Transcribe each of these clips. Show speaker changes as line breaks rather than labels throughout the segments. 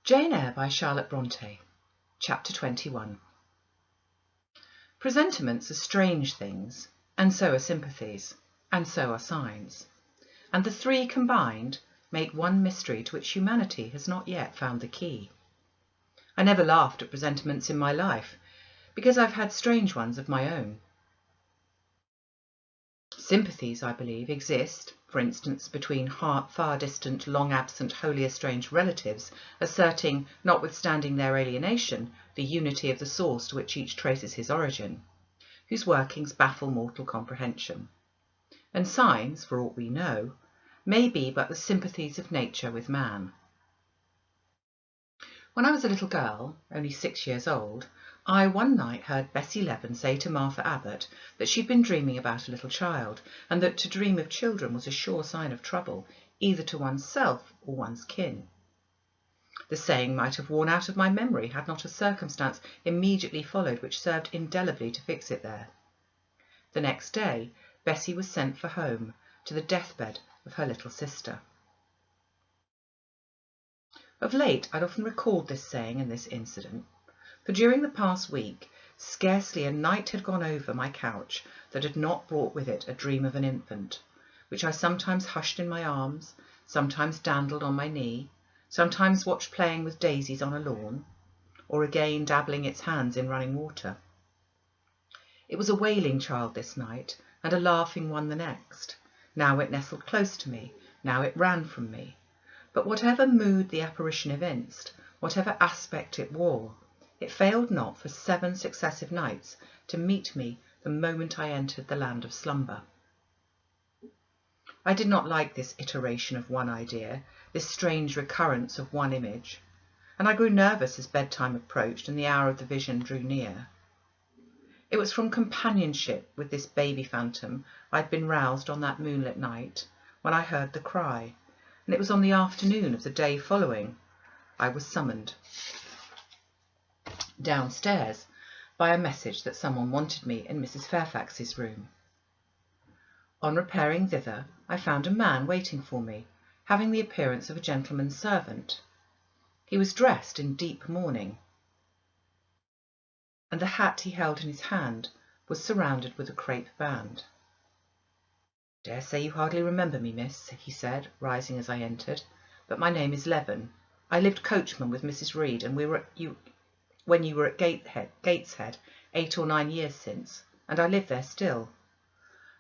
Jane Eyre by Charlotte Bronte, Chapter 21. Presentiments are strange things, and so are sympathies, and so are signs, and the three combined make one mystery to which humanity has not yet found the key. I never laughed at presentiments in my life, because I've had strange ones of my own. Sympathies, I believe, exist, for instance, between far-distant, long-absent, wholly estranged relatives, asserting, notwithstanding their alienation, the unity of the source to which each traces his origin, whose workings baffle mortal comprehension. And signs, for aught we know, may be but the sympathies of nature with man. When I was a little girl, only 6 years old, I one night heard Bessie Leaven say to Martha Abbott that she'd been dreaming about a little child, and that to dream of children was a sure sign of trouble, either to oneself or one's kin. The saying might have worn out of my memory had not a circumstance immediately followed which served indelibly to fix it there. The next day, Bessie was sent for home, to the deathbed of her little sister. Of late, I'd often recalled this saying and this incident, for during the past week, scarcely a night had gone over my couch that had not brought with it a dream of an infant, which I sometimes hushed in my arms, sometimes dandled on my knee, sometimes watched playing with daisies on a lawn, or again dabbling its hands in running water. It was a wailing child this night, and a laughing one the next. Now it nestled close to me, now it ran from me. But whatever mood the apparition evinced, whatever aspect it wore, it failed not for 7 successive nights to meet me the moment I entered the land of slumber. I did not like this iteration of one idea, this strange recurrence of one image, and I grew nervous as bedtime approached and the hour of the vision drew near. It was from companionship with this baby phantom I had been roused on that moonlit night when I heard the cry, and it was on the afternoon of the day following I was summoned downstairs by a message that someone wanted me in Mrs. Fairfax's room. On repairing thither, I found a man waiting for me, having the appearance of a gentleman's servant. He was dressed in deep mourning, and the hat he held in his hand was surrounded with a crape band. "Dare say you hardly remember me, miss," he said, rising as I entered, "but my name is Leaven. I lived coachman with Mrs. Reed, and when you were at Gateshead 8 or 9 years since, and I live there still."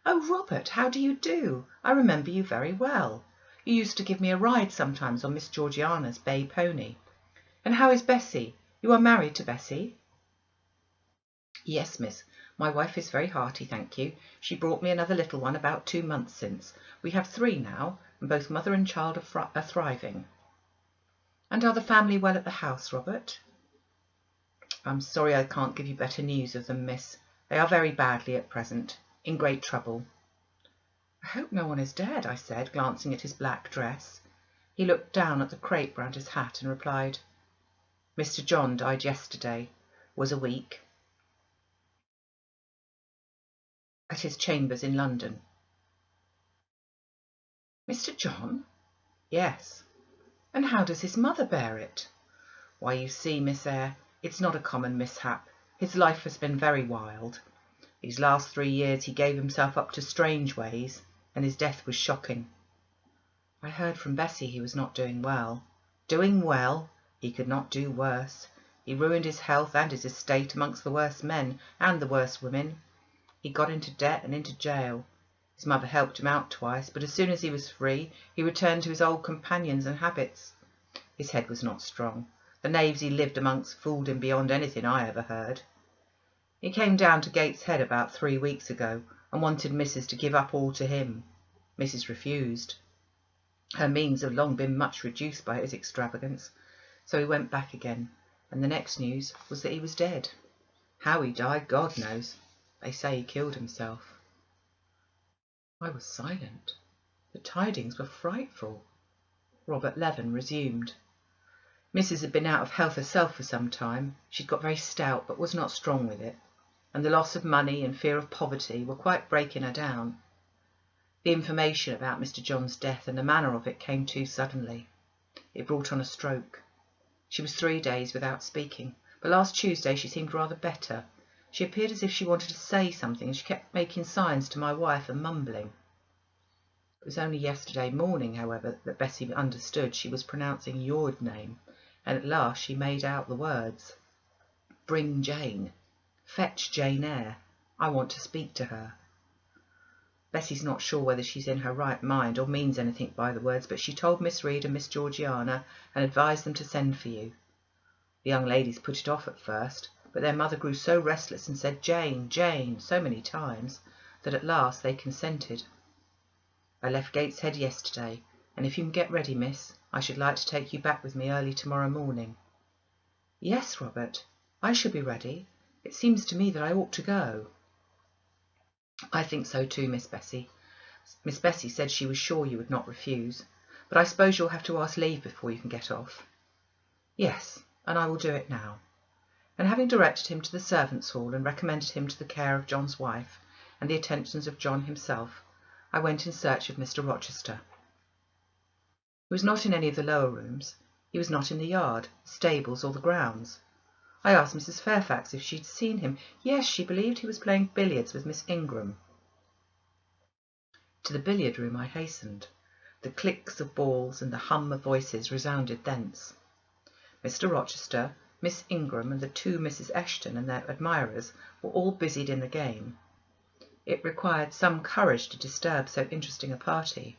"Oh, Robert, how do you do? I remember you very well. You used to give me a ride sometimes on Miss Georgiana's bay pony. And how is Bessie? You are married to Bessie?" "Yes, miss. My wife is very hearty, thank you. She brought me another little one about 2 months since. We have 3 now, and both mother and child are thriving." "And are the family well at the house, Robert?" "I'm sorry I can't give you better news of them, miss. They are very badly at present, in great trouble." "I hope no one is dead," I said, glancing at his black dress. He looked down at the crape round his hat and replied, "Mr. John died yesterday, was a week, at his chambers in London." "Mr. John?" "Yes." "And how does his mother bear it?" "Why, you see, Miss Eyre, it's not a common mishap. His life has been very wild. These last 3 years he gave himself up to strange ways, and his death was shocking." "I heard from Bessie he was not doing well." "Doing well? He could not do worse. He ruined his health and his estate amongst the worst men and the worst women. He got into debt and into jail. His mother helped him out twice, but as soon as he was free, he returned to his old companions and habits. His head was not strong. The knaves he lived amongst fooled him beyond anything I ever heard. He came down to Gateshead about 3 weeks ago and wanted Mrs. to give up all to him. Mrs. refused. Her means have long been much reduced by his extravagance, so he went back again, and the next news was that he was dead. How he died, God knows. They say he killed himself." I was silent. The tidings were frightful. Robert Leaven resumed. "Mrs. had been out of health herself for some time. She'd got very stout, but was not strong with it, and the loss of money and fear of poverty were quite breaking her down. The information about Mr. John's death and the manner of it came too suddenly. It brought on a stroke. She was 3 days without speaking, but last Tuesday she seemed rather better. She appeared as if she wanted to say something, and she kept making signs to my wife and mumbling. It was only yesterday morning, however, that Bessie understood she was pronouncing your name, and at last she made out the words. Bring Jane. Fetch Jane Eyre. I want to speak to her. Bessie's not sure whether she's in her right mind or means anything by the words, but she told Miss Reed and Miss Georgiana and advised them to send for you. The young ladies put it off at first, but their mother grew so restless and said Jane, Jane, so many times, that at last they consented. I left Gateshead yesterday, and if you can get ready, miss, I should like to take you back with me early tomorrow morning. Yes, Robert, I shall be ready. It seems to me that I ought to go. I think so too, Miss Bessie. Miss Bessie said she was sure you would not refuse, but I suppose you'll have to ask leave before you can get off. Yes, and I will do it now. And having directed him to the servants' hall and recommended him to the care of John's wife and the attentions of John himself, I went in search of Mr Rochester. He was not in any of the lower rooms. He was not in the yard, the stables, or the grounds. I asked Mrs Fairfax if she'd seen him. Yes, she believed he was playing billiards with Miss Ingram. To the billiard room I hastened. The clicks of balls and the hum of voices resounded thence. Mr Rochester, Miss Ingram, and the 2 Misses Eshton and their admirers were all busied in the game. It required some courage to disturb so interesting a party.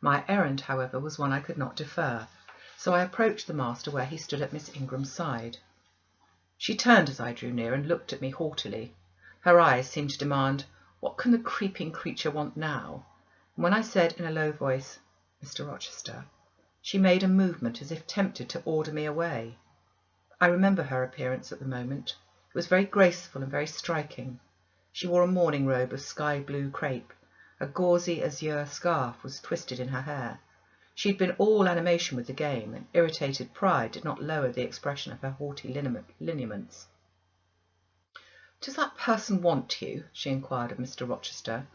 My errand, however, was one I could not defer, so I approached the master where he stood at Miss Ingram's side. She turned as I drew near and looked at me haughtily. Her eyes seemed to demand, what can the creeping creature want now? And when I said in a low voice, Mr Rochester, she made a movement as if tempted to order me away. I remember her appearance at the moment. It was very graceful and very striking. She wore a morning robe of sky-blue crepe. A gauzy azure scarf was twisted in her hair. She had been all animation with the game, and irritated pride did not lower the expression of her haughty lineaments. "Does that person want you?" she inquired of Mr Rochester,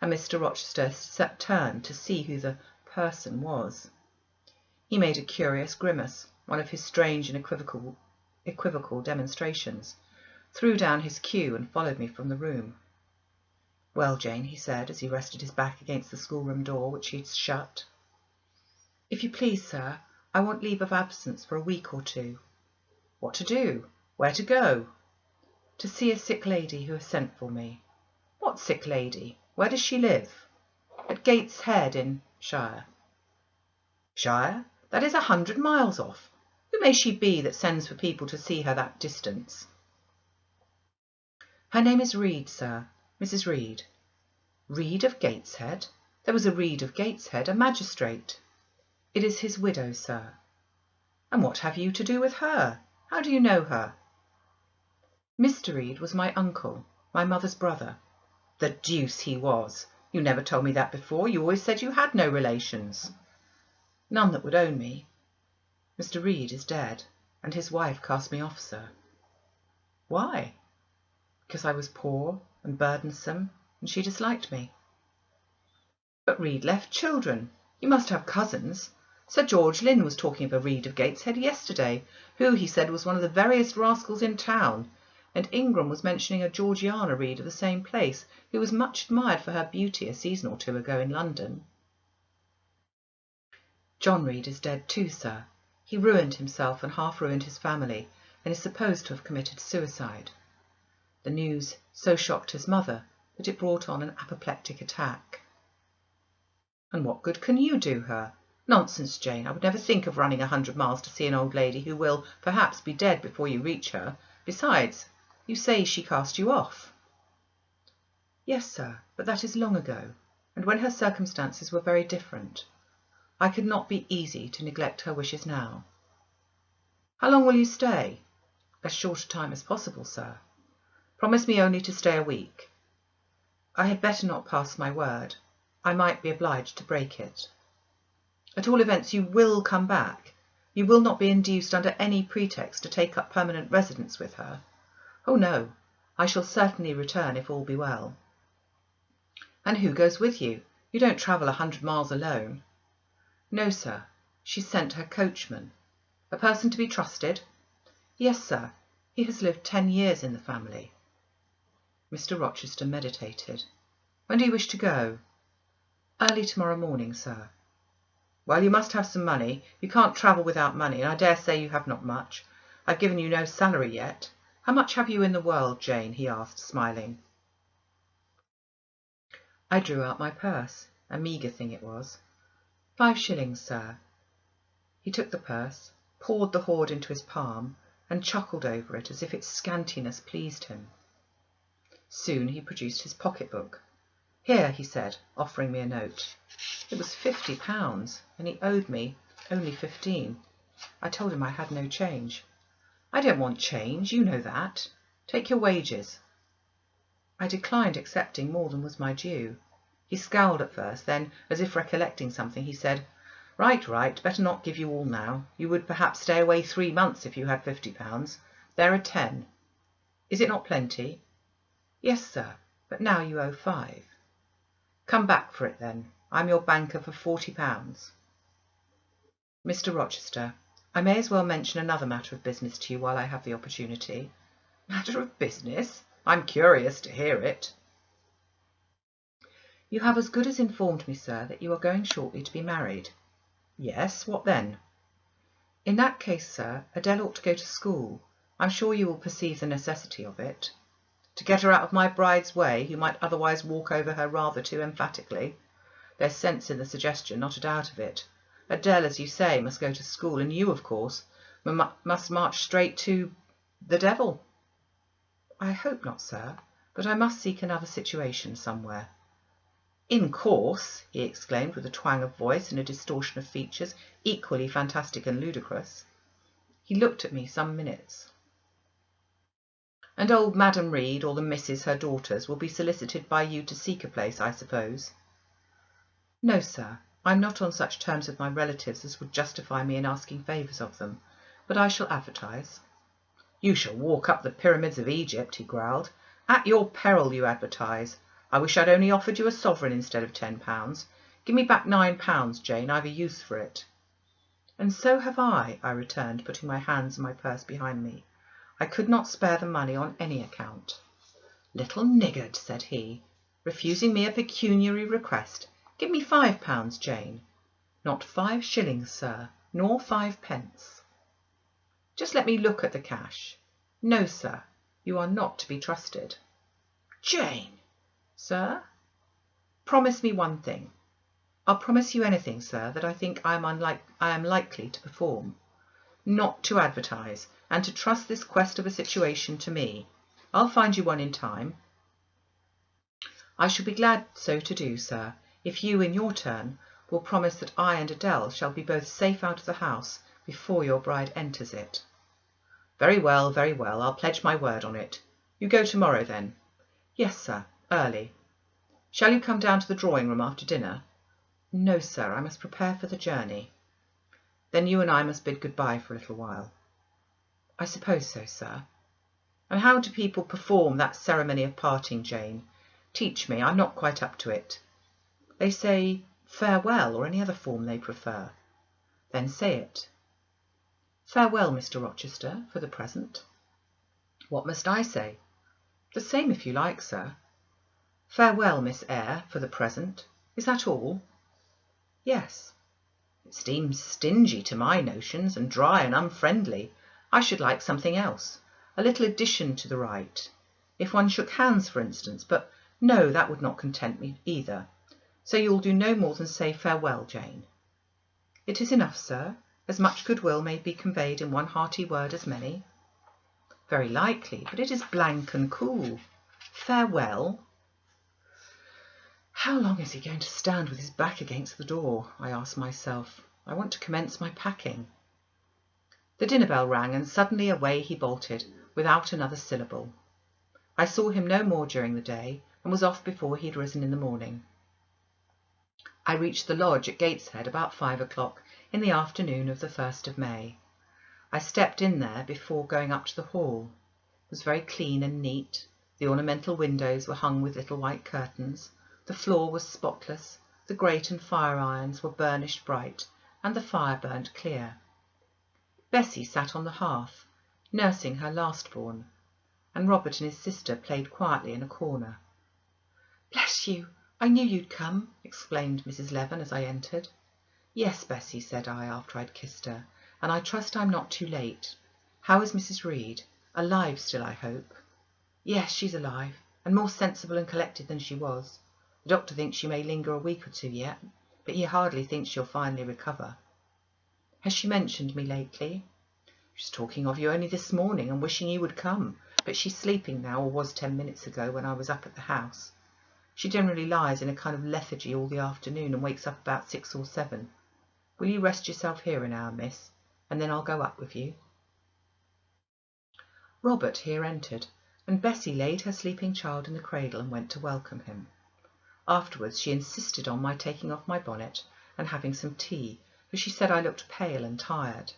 and Mr Rochester turned to see who the person was. He made a curious grimace, one of his strange and equivocal demonstrations, threw down his cue and followed me from the room. "Well, Jane," he said, as he rested his back against the schoolroom door, which he had shut. "If you please, sir, I want leave of absence for a week or 2. "What to do? Where to go?" "To see a sick lady who has sent for me." "What sick lady? Where does she live?" "At Gateshead in Shire." "Shire? That is 100 miles off. Who may she be that sends for people to see her that distance?" "Her name is Reed, sir. Mrs Reed." "Reed of Gateshead? There was a Reed of Gateshead, a magistrate." "It is his widow, sir." "And what have you to do with her? How do you know her?" "Mr Reed was my uncle, my mother's brother." "The deuce he was! You never told me that before. You always said you had no relations." "None that would own me. Mr Reed is dead, and his wife cast me off, sir." "Why?" "Because I was poor and burdensome, and she disliked me." "But Reed left children. You must have cousins. Sir George Lynn was talking of a Reed of Gateshead yesterday, who, he said, was one of the veriest rascals in town, and Ingram was mentioning a Georgiana Reed of the same place, who was much admired for her beauty a season or 2 ago in London." "John Reed is dead too, sir. He ruined himself and half ruined his family, and is supposed to have committed suicide. The news so shocked his mother that it brought on an apoplectic attack." "And what good can you do her?" "Nonsense, Jane. I would never think of running 100 miles to see an old lady who will, perhaps, be dead before you reach her. Besides, you say she cast you off." "Yes, sir, but that is long ago, and when her circumstances were very different. I could not be easy to neglect her wishes now." "How long will you stay?" "As short a time as possible, sir." "Promise me only to stay a week." "I had better not pass my word. I might be obliged to break it." "At all events, you will come back. You will not be induced under any pretext to take up permanent residence with her." "Oh, no. I shall certainly return if all be well." "And who goes with you? You don't travel 100 miles alone." "No, sir. She sent her coachman." A person to be trusted? Yes, sir. He has lived 10 years in the family. Mr. Rochester meditated. When do you wish to go? Early tomorrow morning, sir. Well, you must have some money. You can't travel without money, and I dare say you have not much. I've given you no salary yet. How much have you in the world, Jane? He asked, smiling. I drew out my purse. A meagre thing it was. 5 shillings, sir. He took the purse, poured the hoard into his palm, and chuckled over it as if its scantiness pleased him. Soon he produced his pocket-book. Here, he said, offering me a note. It was £50, and he owed me only 15. I told him I had no change. I don't want change, you know that. Take your wages. I declined accepting more than was my due. He scowled at first, then, as if recollecting something, he said, Right, better not give you all now. You would perhaps stay away 3 months if you had £50. There are 10. Is it not plenty? Yes, sir, but now you owe 5. Come back for it, then. I'm your banker for £40. Mr. Rochester, I may as well mention another matter of business to you while I have the opportunity. Matter of business? I'm curious to hear it. You have as good as informed me, sir, that you are going shortly to be married. Yes, what then? In that case, sir, Adele ought to go to school. I'm sure you will perceive the necessity of it. To get her out of my bride's way, who might otherwise walk over her rather too emphatically. There's sense in the suggestion, not a doubt of it. Adele, as you say, must go to school, and you, of course, must march straight to the devil. I hope not, sir, but I must seek another situation somewhere. In course, he exclaimed with a twang of voice and a distortion of features, equally fantastic and ludicrous. He looked at me some minutes. And old Madam Reed, or the misses, her daughters, will be solicited by you to seek a place, I suppose? No, sir. I'm not on such terms with my relatives as would justify me in asking favours of them, but I shall advertise. You shall walk up the pyramids of Egypt, he growled. At your peril you advertise. I wish I'd only offered you a sovereign instead of £10. Give me back £9, Jane. I've a use for it. And so have I returned, putting my hands in my purse behind me. I could not spare the money on any account. Little niggard, said he, refusing me a pecuniary request. Give me £5, Jane. Not 5 shillings, sir, nor 5 pence. Just let me look at the cash. No, sir, you are not to be trusted. Jane! Sir? Promise me one thing. I'll promise you anything, sir, that I think I am likely to perform. Not to advertise, and to trust this quest of a situation to me. I'll find you one in time. I shall be glad so to do, sir, if you, in your turn, will promise that I and Adele shall be both safe out of the house before your bride enters it. Very well, I'll pledge my word on it. You go tomorrow, then? Yes, sir, early. Shall you come down to the drawing-room after dinner? No, sir, I must prepare for the journey. Then you and I must bid good-bye for a little while. I suppose so, sir. And how do people perform that ceremony of parting, Jane? Teach me, I'm not quite up to it. They say farewell, or any other form they prefer. Then say it. Farewell, Mr. Rochester, for the present. What must I say? The same, if you like, sir. Farewell, Miss Eyre, for the present. Is that all? Yes. It seems stingy to my notions, and dry and unfriendly. I should like something else, a little addition to the rite. If one shook hands, for instance, but no, that would not content me either. So you'll do no more than say farewell, Jane. It is enough, sir. As much goodwill may be conveyed in one hearty word as many. Very likely, but it is blank and cool. Farewell. How long is he going to stand with his back against the door? I asked myself. I want to commence my packing. The dinner bell rang, and suddenly away he bolted, without another syllable. I saw him no more during the day, and was off before he had risen in the morning. I reached the lodge at Gateshead about 5 o'clock in the afternoon of the 1st of May. I stepped in there before going up to the hall. It was very clean and neat. The ornamental windows were hung with little white curtains. The floor was spotless. The grate and fire irons were burnished bright, and the fire burnt clear. Bessie sat on the hearth, nursing her last-born, and Robert and his sister played quietly in a corner. "Bless you, I knew you'd come," exclaimed Mrs. Leaven as I entered. "Yes, Bessie," said I after I'd kissed her, "and I trust I'm not too late. How is Mrs. Reed? Alive still, I hope?" "Yes, she's alive, and more sensible and collected than she was. The doctor thinks she may linger a week or two yet, but he hardly thinks she'll finally recover." "Has she mentioned me lately?" "She's talking of you only this morning and wishing you would come, but she's sleeping now, or was 10 minutes ago when I was up at the house. She generally lies in a kind of lethargy all the afternoon and wakes up about 6 or 7. Will you rest yourself here an hour, miss, and then I'll go up with you?" Robert here entered, and Bessie laid her sleeping child in the cradle and went to welcome him. Afterwards she insisted on my taking off my bonnet and having some tea, for she said I looked pale and tired.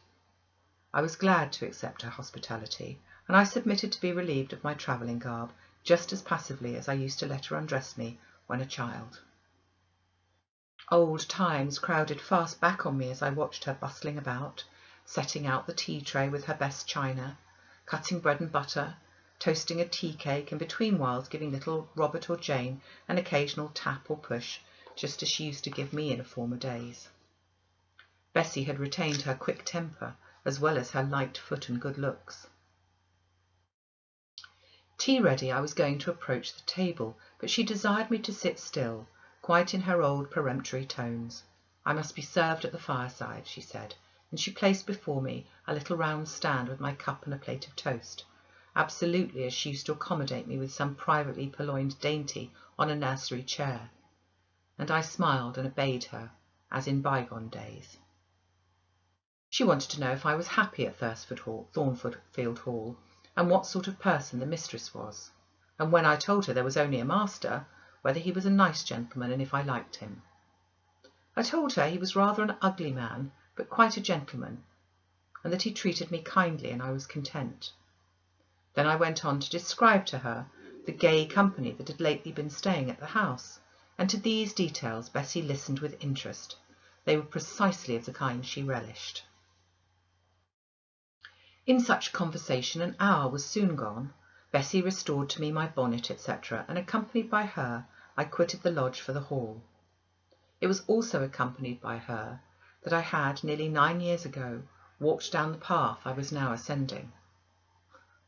I was glad to accept her hospitality, and I submitted to be relieved of my travelling garb just as passively as I used to let her undress me when a child. Old times crowded fast back on me as I watched her bustling about, setting out the tea tray with her best china, cutting bread and butter, toasting a tea cake, and between whiles giving little Robert or Jane an occasional tap or push, just as she used to give me in former days. Bessie had retained her quick temper as well as her light foot and good looks. Tea ready, I was going to approach the table, but she desired me to sit still, quite in her old peremptory tones. I must be served at the fireside, she said, and she placed before me a little round stand with my cup and a plate of toast, absolutely as she used to accommodate me with some privately purloined dainty on a nursery chair, and I smiled and obeyed her, as in bygone days. She wanted to know if I was happy at Thornfield Hall, and what sort of person the mistress was, and when I told her there was only a master, whether he was a nice gentleman and if I liked him. I told her he was rather an ugly man, but quite a gentleman, and that he treated me kindly, and I was content. Then I went on to describe to her the gay company that had lately been staying at the house, and to these details Bessie listened with interest. They were precisely of the kind she relished. In such conversation an hour was soon gone. Bessie restored to me my bonnet, etc., and accompanied by her, I quitted the lodge for the hall. It was also accompanied by her that I had, nearly 9 years ago, walked down the path I was now ascending.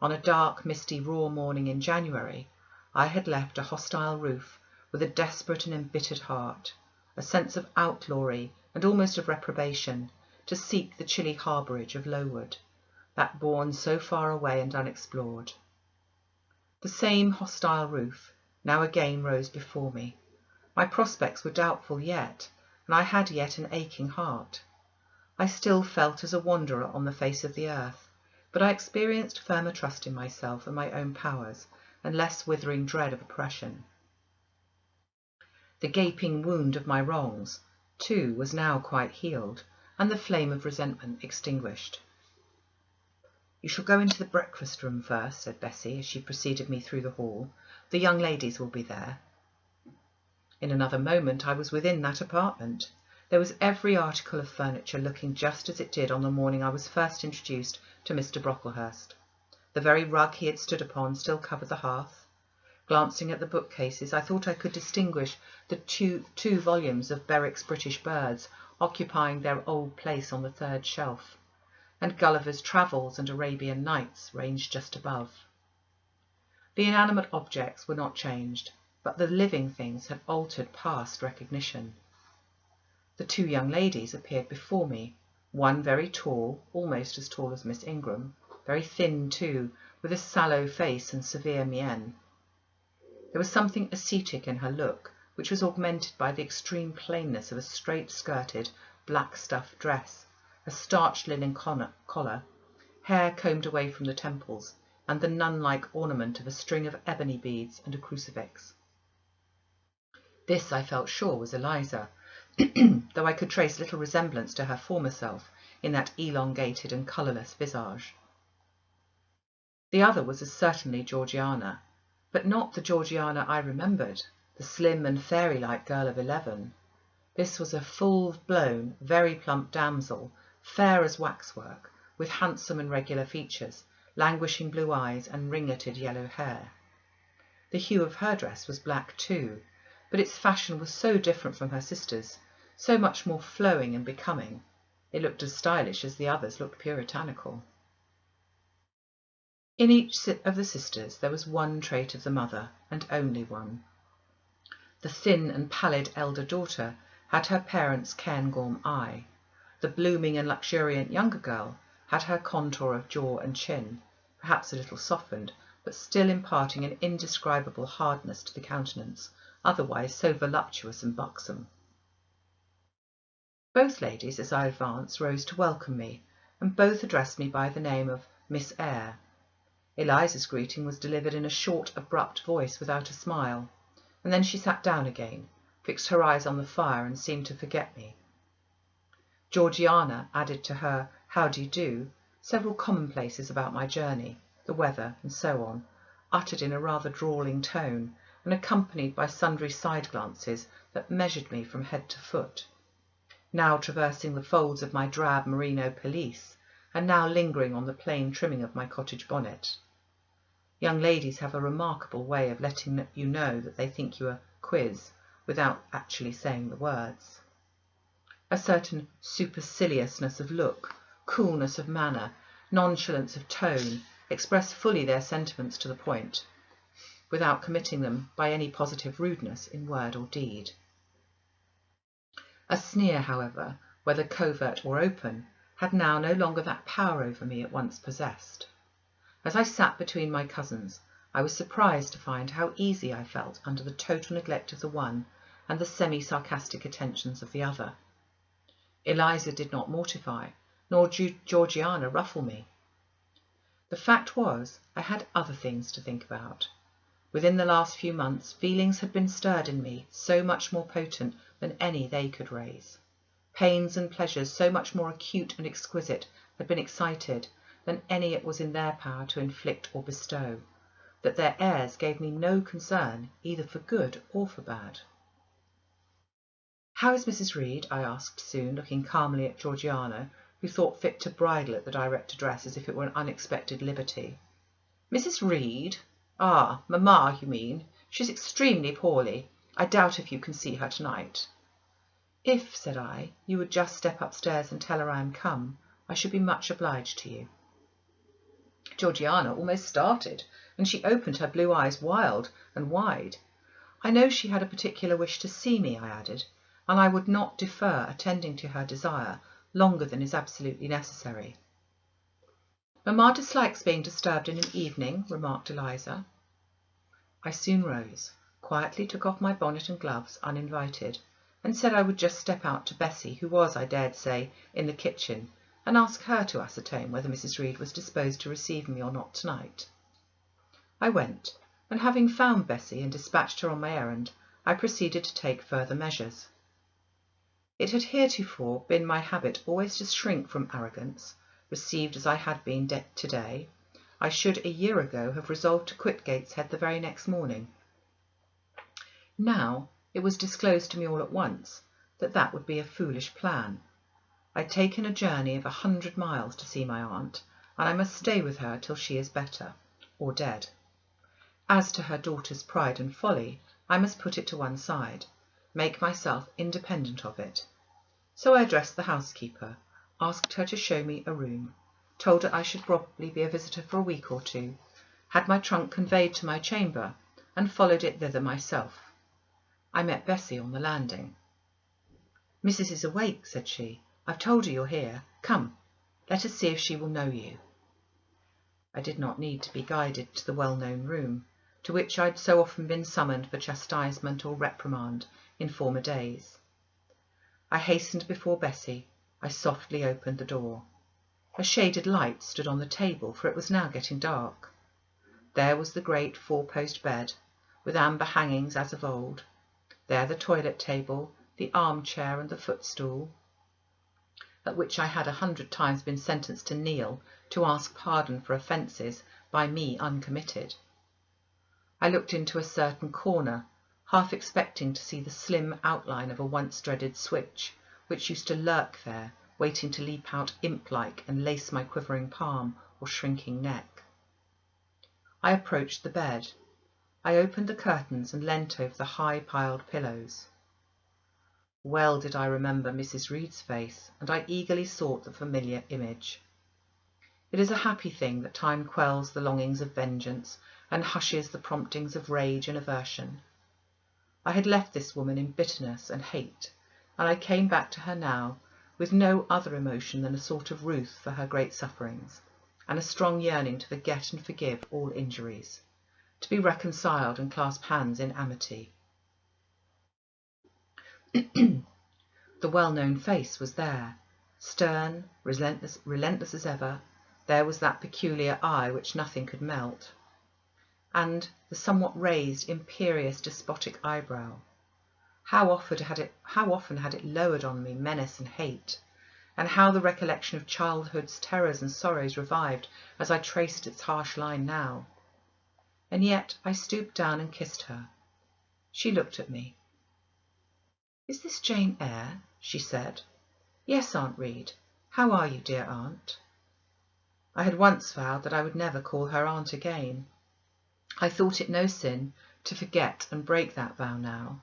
On a dark, misty, raw morning in January, I had left a hostile roof with a desperate and embittered heart, a sense of outlawry and almost of reprobation, to seek the chilly harbourage of Lowood, that bourne so far away and unexplored. The same hostile roof now again rose before me. My prospects were doubtful yet, and I had yet an aching heart. I still felt as a wanderer on the face of the earth, but I experienced firmer trust in myself and my own powers, and less withering dread of oppression. The gaping wound of my wrongs, too, was now quite healed, and the flame of resentment extinguished. "You shall go into the breakfast-room first," said Bessie, as she preceded me through the hall. "The young ladies will be there." In another moment I was within that apartment. There was every article of furniture looking just as it did on the morning I was first introduced to Mr. Brocklehurst. The very rug he had stood upon still covered the hearth. Glancing at the bookcases, I thought I could distinguish the two volumes of Berwick's British Birds occupying their old place on the third shelf, and Gulliver's Travels and Arabian Nights ranged just above. The inanimate objects were not changed, but the living things had altered past recognition. The 2 young ladies appeared before me, one very tall, almost as tall as Miss Ingram, very thin too, with a sallow face and severe mien. There was something ascetic in her look, which was augmented by the extreme plainness of a straight-skirted, black stuff dress, a starched linen collar, hair combed away from the temples, and the nun-like ornament of a string of ebony beads and a crucifix. This, I felt sure, was Eliza, though I could trace little resemblance to her former self in that elongated and colourless visage. The other was as certainly Georgiana, but not the Georgiana I remembered, the slim and fairy-like girl of 11. This was a full-blown, very plump damsel, fair as waxwork, with handsome and regular features, languishing blue eyes and ringleted yellow hair. The hue of her dress was black too, but its fashion was so different from her sister's, so much more flowing and becoming. It looked as stylish as the others looked puritanical. In each of the sisters there was one trait of the mother, and only one. The thin and pallid elder daughter had her parents' cairngorm eye. The blooming and luxuriant younger girl had her contour of jaw and chin, perhaps a little softened, but still imparting an indescribable hardness to the countenance, otherwise so voluptuous and buxom. Both ladies, as I advanced, rose to welcome me, and both addressed me by the name of Miss Eyre. Eliza's greeting was delivered in a short, abrupt voice without a smile, and then she sat down again, fixed her eyes on the fire, and seemed to forget me. Georgiana added to her "How do you do?" several commonplaces about my journey, the weather, and so on, uttered in a rather drawling tone, and accompanied by sundry side glances that measured me from head to foot, now traversing the folds of my drab merino pelisse, and now lingering on the plain trimming of my cottage bonnet. Young ladies have a remarkable way of letting you know that they think you a quiz, without actually saying the words. A certain superciliousness of look, coolness of manner, nonchalance of tone, express fully their sentiments to the point, without committing them by any positive rudeness in word or deed. A sneer, however, whether covert or open, had now no longer that power over me it once possessed. As I sat between my cousins, I was surprised to find how easy I felt under the total neglect of the one and the semi-sarcastic attentions of the other. Eliza did not mortify, nor Georgiana ruffle me. The fact was, I had other things to think about. Within the last few months, feelings had been stirred in me so much more potent than any they could raise. Pains and pleasures so much more acute and exquisite had been excited than any it was in their power to inflict or bestow, that their airs gave me no concern either for good or for bad. "How is Mrs. Reed?" I asked soon, looking calmly at Georgiana, who thought fit to bridle at the direct address as if it were an unexpected liberty. "Mrs. Reed? Ah, mamma, you mean. She's extremely poorly. I doubt if you can see her tonight." "If," said I, "you would just step upstairs and tell her I am come, I should be much obliged to you." Georgiana almost started, and she opened her blue eyes wild and wide. "I know she had a particular wish to see me," I added, "and I would not defer attending to her desire longer than is absolutely necessary." "Mamma dislikes being disturbed in an evening," remarked Eliza. I soon rose, quietly took off my bonnet and gloves uninvited, and said I would just step out to Bessie, who was, I dared say, in the kitchen, and ask her to ascertain whether Mrs. Reed was disposed to receive me or not tonight. I went, and having found Bessie and dispatched her on my errand, I proceeded to take further measures. It had heretofore been my habit always to shrink from arrogance. Received as I had been to-day, I should a year ago have resolved to quit Gateshead the very next morning. Now it was disclosed to me all at once that that would be a foolish plan. I'd taken a journey of 100 miles to see my aunt, and I must stay with her till she is better, or dead. As to her daughter's pride and folly, I must put it to one side, make myself independent of it. So I addressed the housekeeper, asked her to show me a room, told her I should probably be a visitor for a week or two, had my trunk conveyed to my chamber, and followed it thither myself. I met Bessie on the landing. "Missus is awake," said she. "I've told her you're here. Come, let us see if she will know you." I did not need to be guided to the well-known room, to which I had so often been summoned for chastisement or reprimand in former days. I hastened before Bessie. I softly opened the door. A shaded light stood on the table, for it was now getting dark. There was the great four-post bed, with amber hangings as of old. There the toilet table, the arm-chair, and the footstool, at which I had 100 times been sentenced to kneel to ask pardon for offences by me uncommitted. I looked into a certain corner, half expecting to see the slim outline of a once-dreaded switch, which used to lurk there waiting to leap out imp-like and lace my quivering palm or shrinking neck. I approached the bed. I opened the curtains and leant over the high-piled pillows. Well did I remember Mrs. Reed's face, and I eagerly sought the familiar image. It is a happy thing that time quells the longings of vengeance and hushes the promptings of rage and aversion. I had left this woman in bitterness and hate, and I came back to her now with no other emotion than a sort of ruth for her great sufferings, and a strong yearning to forget and forgive all injuries, to be reconciled and clasp hands in amity. The well-known face was there, stern, relentless as ever. There was that peculiar eye which nothing could melt, and the somewhat raised, imperious, despotic eyebrow. How often had it lowered on me menace and hate, and how the recollection of childhood's terrors and sorrows revived as I traced its harsh line now. And yet I stooped down and kissed her. She looked at me. "Is this Jane Eyre?" she said. "Yes, Aunt Reed. How are you, dear aunt?" I had once vowed that I would never call her aunt again. I thought it no sin to forget and break that vow now.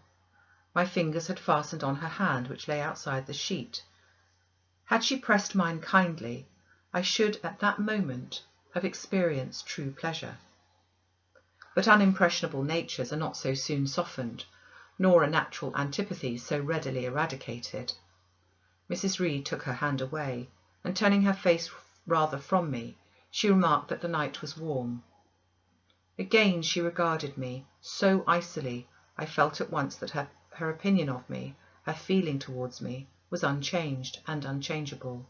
My fingers had fastened on her hand, which lay outside the sheet. Had she pressed mine kindly, I should at that moment have experienced true pleasure. But unimpressionable natures are not so soon softened, nor are natural antipathies so readily eradicated. Mrs. Reed took her hand away, and turning her face rather from me, she remarked that the night was warm. Again she regarded me, so icily I felt at once that her opinion of me, her feeling towards me, was unchanged and unchangeable.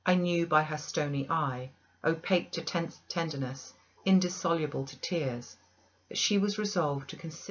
I knew by her stony eye, opaque to tenderness, indissoluble to tears, that she was resolved to consider